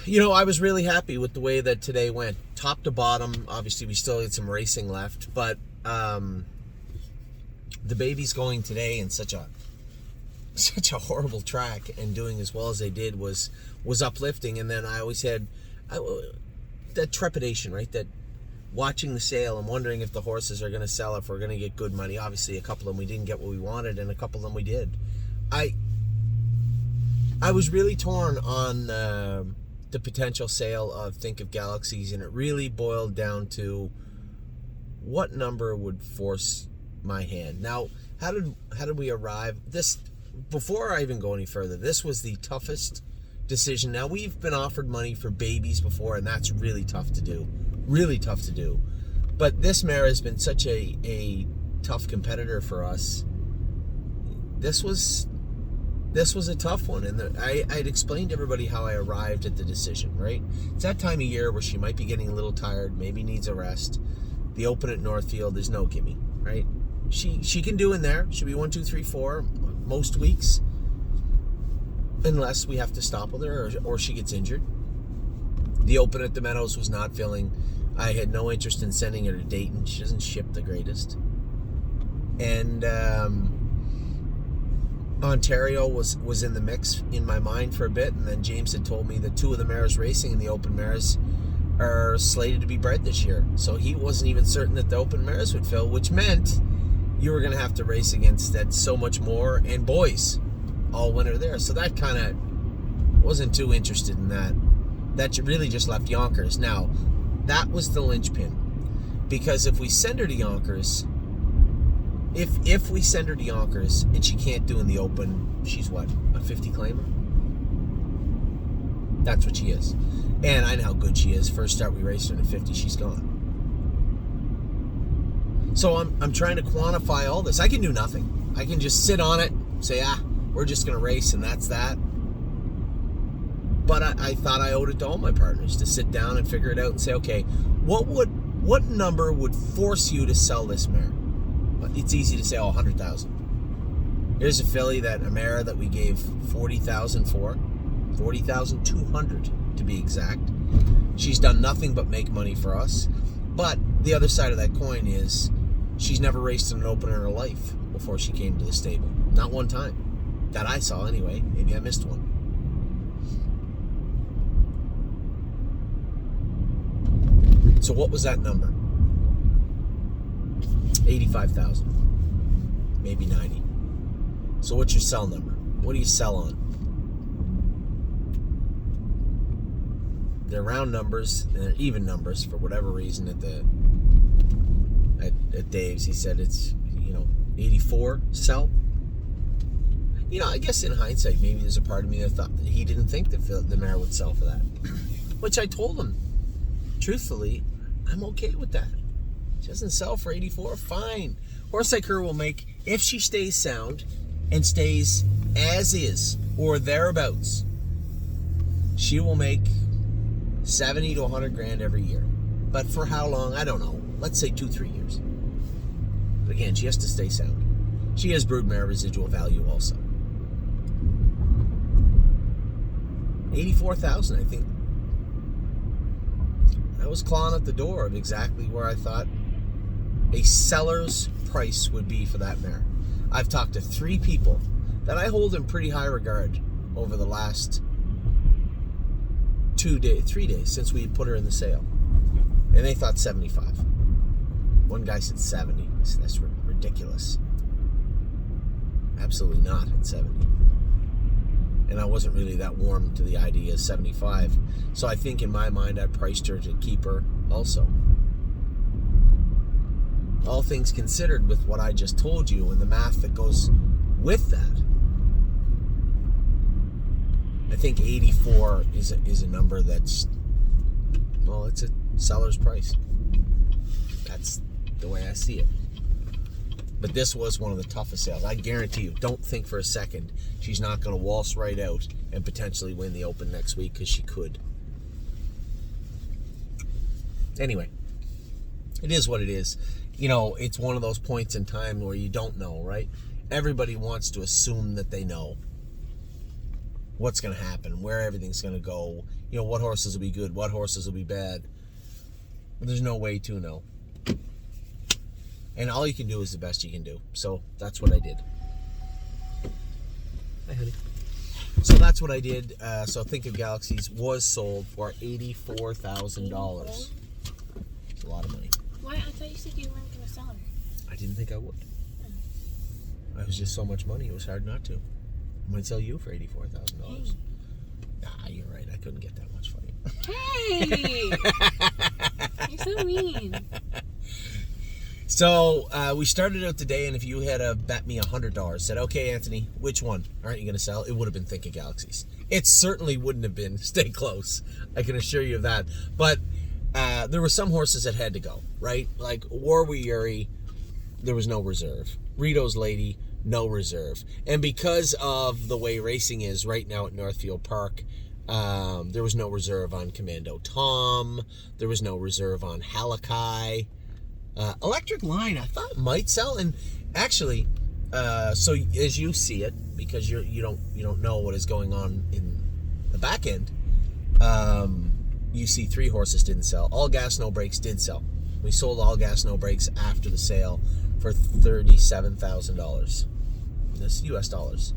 I was really happy with the way that today went. Top to bottom, obviously we still had some racing left, but the babies going today in such a horrible track and doing as well as they did was uplifting. And then I always had that trepidation, right? That watching the sale and wondering if the horses are going to sell, if we're going to get good money. Obviously, a couple of them we didn't get what we wanted, and a couple of them we did. I was really torn on the potential sale of Think of Galaxies, and it really boiled down to what number would force my hand. Now, how did we arrive? This, before I even go any further, this was the toughest decision. Now, we've been offered money for babies before, and that's really tough to do. Really tough to do. But this mare has been such a tough competitor for us. This was a tough one, and I'd explained to everybody how I arrived at the decision, right? It's that time of year where she might be getting a little tired, maybe needs a rest. The Open at Northfield is no gimme, right? She can do in there. She'll be 1, 2, 3, 4 most weeks, unless we have to stop with her or she gets injured. The Open at the Meadows was not filling. I had no interest in sending her to Dayton. She doesn't ship the greatest. And Ontario was in the mix in my mind for a bit, and then James had told me that 2 of the mares racing in the Open mares are slated to be bred this year. So he wasn't even certain that the Open mares would fill, which meant you were going to have to race against that So Much More and Boys all winter there. So that kind of wasn't too interested in that. That really just left Yonkers. Now, that was the linchpin, because if we send her to Yonkers, if we send her to Yonkers and she can't do in the Open, she's what, a 50 claimer? That's what she is. And I know how good she is. First start we raced her in a 50, she's gone. So I'm trying to quantify all this. I can do nothing. I can just sit on it, say, we're just going to race, and that's that. But I thought I owed it to all my partners to sit down and figure it out and say, okay, what number would force you to sell this mare? It's easy to say, 100,000. Here's a filly, a mare that we gave 40,000 for, 40,200 to be exact. She's done nothing but make money for us. But the other side of that coin is she's never raced in an Open in her life before she came to the stable. Not one time. That I saw anyway. Maybe I missed one. So what was that number? 85,000. Maybe 90. So what's your sell number? What do you sell on? They're round numbers, and they're even numbers for whatever reason at Dave's. He said it's, 84 sell. I guess in hindsight, maybe there's a part of me that thought that he didn't think that the mare would sell for that. Which I told him, truthfully, I'm okay with that. She doesn't sell for 84, fine. Horse like her will make, if she stays sound and stays as is or thereabouts, she will make 70 to 100 grand every year. But for how long? I don't know. Let's say 2-3 years. But again, she has to stay sound. She has broodmare residual value also. 84,000, I think. I was clawing at the door of exactly where I thought a seller's price would be for that mare. I've talked to 3 people that I hold in pretty high regard over the last 3 days since we put her in the sale, and they thought 75. One guy said 70. I said, that's ridiculous. Absolutely not at 70. And I wasn't really that warm to the idea of 75. So I think in my mind I priced her to keep her also. All things considered, with what I just told you and the math that goes with that, I think 84 is a number that's, well, it's a seller's price. That's the way I see it. But this was one of the toughest sales. I guarantee you, don't think for a second she's not going to waltz right out and potentially win the Open next week, because she could. Anyway, it is what it is. It's one of those points in time where you don't know, right? Everybody wants to assume that they know. what's going to happen, where everything's going to go, what horses will be good, what horses will be bad. There's no way to know. And all you can do is the best you can do. So that's what I did. Hi, honey. So that's what I did. So Think of Galaxies was sold for $84,000. It's a lot of money. Why? I thought you said you weren't going to sell her. I didn't think I would. It was just so much money. It was hard not to. I might sell you for $84,000. Hey. Ah, you're right. I couldn't get that much for you. Hey! You're so mean. So we started out the day, and if you had bet me $100, said, okay, Anthony, which one aren't you going to sell? It would have been Think of Galaxies. It certainly wouldn't have been Stay Close. I can assure you of that. But there were some horses that had to go, right? Like War We Yuri, there was no reserve. Rito's Lady, no reserve. And because of the way racing is right now at Northfield Park, there was no reserve on Commando Tom. There was no reserve on Halakai. Electric Line, I thought might sell, and actually, so as you see it, because you don't know what is going on in the back end, you see 3 horses didn't sell. All Gas No Brakes did sell. We sold All Gas No Brakes after the sale for $37,000. That's US dollars,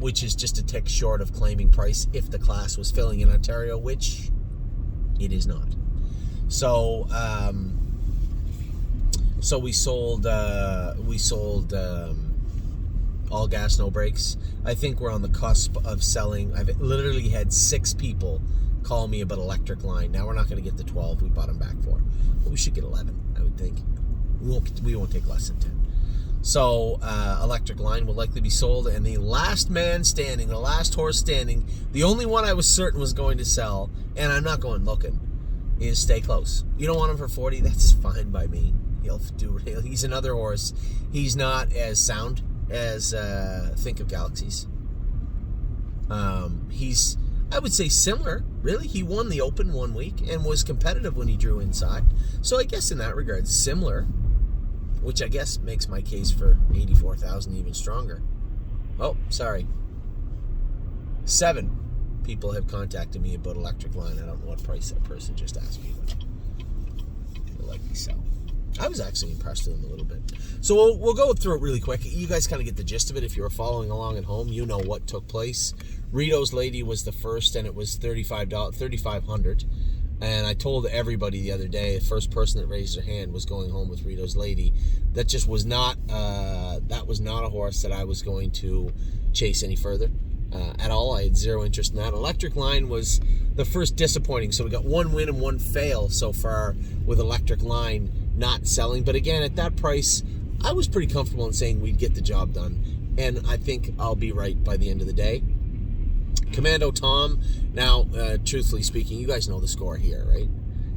which is just a tick short of claiming price if the class was filling in Ontario, which it is not. So we sold All Gas No Brakes. I think we're on the cusp of selling. I've literally had 6 people call me about Electric Line. Now we're not going to get the 12 we bought them back for, but we should get 11. I would think we won't take less than 10. So Electric Line will likely be sold, and the last man standing, the last horse standing, the only one I was certain was going to sell, and I'm not going looking, is Stay Close. You don't want him for 40? That's fine by me. He's another horse. He's not as sound as Think of Galaxies. He's, I would say, similar. Really, he won the Open one week and was competitive when he drew inside. So I guess in that regard, similar, which I guess makes my case for $84,000 even stronger. Oh, sorry. 7 people have contacted me about Electric Line. I don't know what price that person just asked me, but they'll likely sell. I was actually impressed with them a little bit. So we'll go through it really quick. You guys kind of get the gist of it. If you were following along at home, you know what took place. Rito's Lady was the first, and it was $3,500. And I told everybody the other day, the first person that raised their hand was going home with Rito's Lady. That just was not that was not a horse that I was going to chase any further at all. I had zero interest in that. Electric Line was the first disappointing. So we got 1 win and 1 fail so far with Electric Line not selling. But again, at that price, I was pretty comfortable in saying we'd get the job done. And I think I'll be right by the end of the day. Commando Tom, now, truthfully speaking, you guys know the score here, right?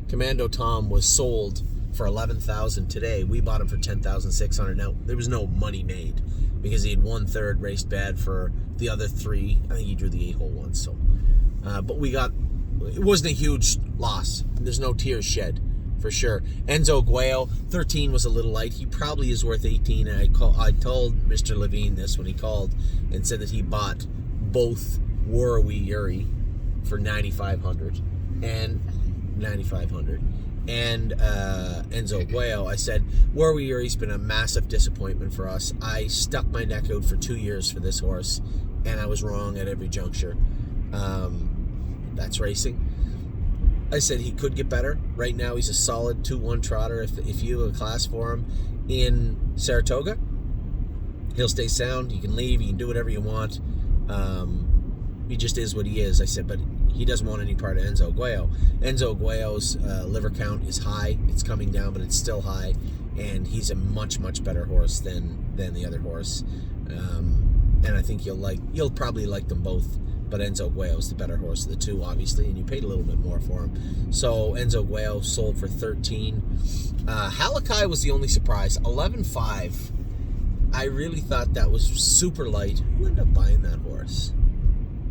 Commando Tom was sold for $11,000 today. We bought him for $10,600. Now, there was no money made because he had 1/3 raced bad for the other 3. I think he drew the 8-hole once. So, but it wasn't a huge loss. There's no tears shed, for sure. Enzo Guayo, 13 was a little light. He probably is worth 18. And I told Mr. Levine this when he called and said that he bought both War We Yuri for $9,500 and Enzo Guayo. I said War We Yuri's been a massive disappointment for us. I stuck my neck out for 2 years for this horse, and I was wrong at every juncture. That's racing. I said he could get better. Right now he's a solid 2-1 trotter. If you have a class for him in Saratoga, he'll stay sound. You can leave. You can do whatever you want. He just is what he is. I said, but he doesn't want any part of Enzo Guayo. Enzo Guayo's liver count is high. It's coming down, but it's still high. And he's a much, much better horse than the other horse. And I think you'll probably like them both. But Enzo Guayo's the better horse of the 2, obviously, and you paid a little bit more for him. So Enzo Guayo sold for $13,000. Halakai was the only surprise, $11,500. I really thought that was super light. Who ended up buying that horse?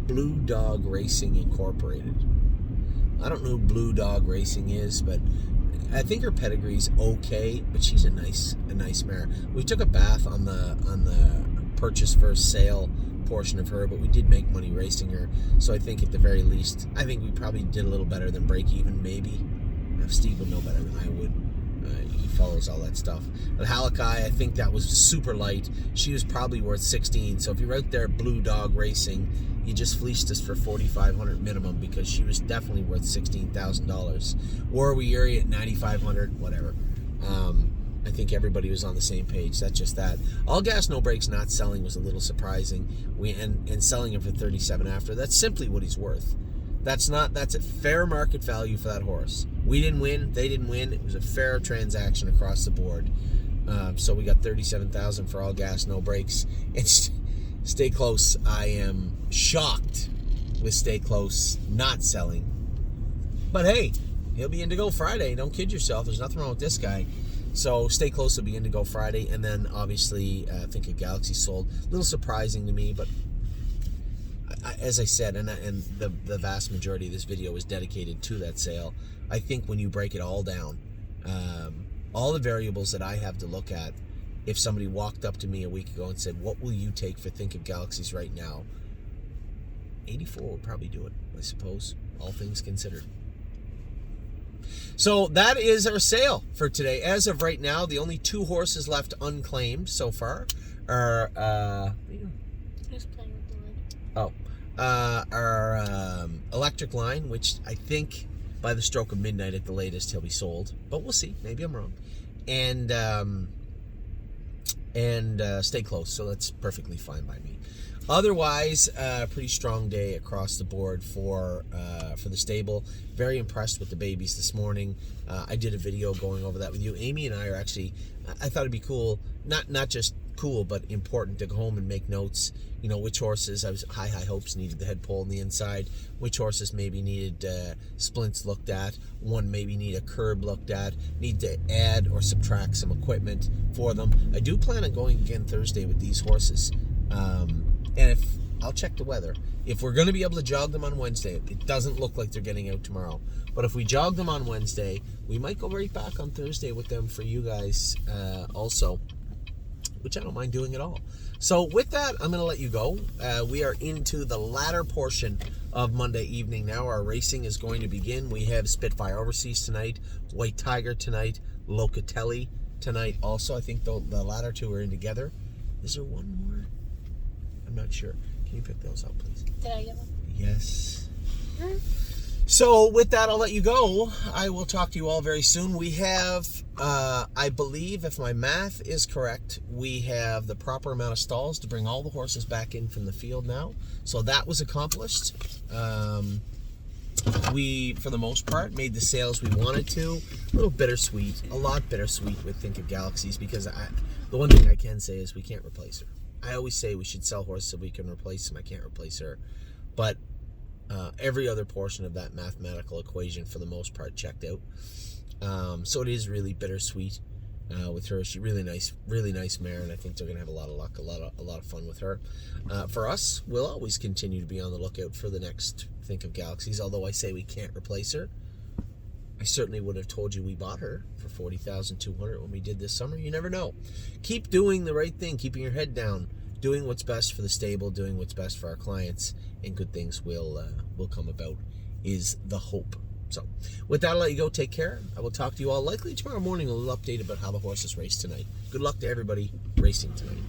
Blue Dog Racing Incorporated. I don't know who Blue Dog Racing is, but I think her pedigree's okay. But she's a nice mare. We took a bath on the purchase versus sale portion of her, but we did make money racing her. So I think at the very least, I think we probably did a little better than break even, maybe. If Steve would know better than I would. He follows all that stuff. But Halakai, I think that was super light. She was probably worth 16. So if you're out there Blue Dog Racing, you just fleeced us for $4,500 minimum, because she was definitely worth $16,000. War Weary at $9,500, whatever. I think everybody was on the same page. That's just that. All Gas No Brakes not selling was a little surprising. And selling him for 37 after. That's simply what he's worth. That's a fair market value for that horse. We didn't win, they didn't win. It was a fair transaction across the board. So we got $37,000 for All Gas No Brakes. And Stay Close, I am shocked with Stay Close not selling. But hey, he'll be Indigo Friday. Don't kid yourself. There's nothing wrong with this guy. So Stay Close will be Indigo Friday. And then obviously, Think of Galaxy sold. A little surprising to me, but as I said, and the vast majority of this video is dedicated to that sale. I think when you break it all down, all the variables that I have to look at, if somebody walked up to me a week ago and said, what will you take for Think of Galaxies right now? 84 would probably do it, I suppose, all things considered. So that is our sale for today. As of right now, the only 2 horses left unclaimed so far are Just playing with the lid. our Electric Line, which I think by the stroke of midnight at the latest he'll be sold, but we'll see. Maybe I'm wrong. And Stay Close, so that's perfectly fine by me. Otherwise, pretty strong day across the board for the stable. Very impressed with the babies this morning. I did a video going over that with you. Amy and I are actually, I thought it'd be cool, not just cool, but important to go home and make notes. You know, which horses, I was high hopes needed the head pole on the inside, which horses maybe needed splints looked at, one maybe need a curb looked at, need to add or subtract some equipment for them. I do plan on going again Thursday with these horses. And if I'll check the weather. If we're going to be able to jog them on Wednesday, it doesn't look like they're getting out tomorrow. But if we jog them on Wednesday, we might go right back on Thursday with them for you guys also, which I don't mind doing at all. So with that, I'm going to let you go. We are into the latter portion of Monday evening now. Our racing is going to begin. We have Spitfire Overseas tonight, White Tiger tonight, Locatelli tonight also. I think the latter 2 are in together. Is there one more? I'm not sure. Can you pick those up, please? Did I get one? Yes. So with that, I'll let you go. I will talk to you all very soon. We have, I believe, if my math is correct, we have the proper amount of stalls to bring all the horses back in from the field now. So that was accomplished. We, for the most part, made the sales we wanted to. A little bittersweet, a lot bittersweet with Think of Galaxies, because the one thing I can say is we can't replace her. I always say we should sell horses so we can replace them. I can't replace her. But every other portion of that mathematical equation, for the most part, checked out. So it is really bittersweet with her. She's really nice mare, and I think they're going to have a lot of luck, a lot of fun with her. For us, we'll always continue to be on the lookout for the next Think of Galaxies, although I say we can't replace her. I certainly would have told you we bought her for $40,200 when we did this summer. You never know. Keep doing the right thing, keeping your head down, doing what's best for the stable, doing what's best for our clients, and good things will come about, is the hope. So with that, I'll let you go. Take care. I will talk to you all likely tomorrow morning, a little update about how the horses race tonight. Good luck to everybody racing tonight.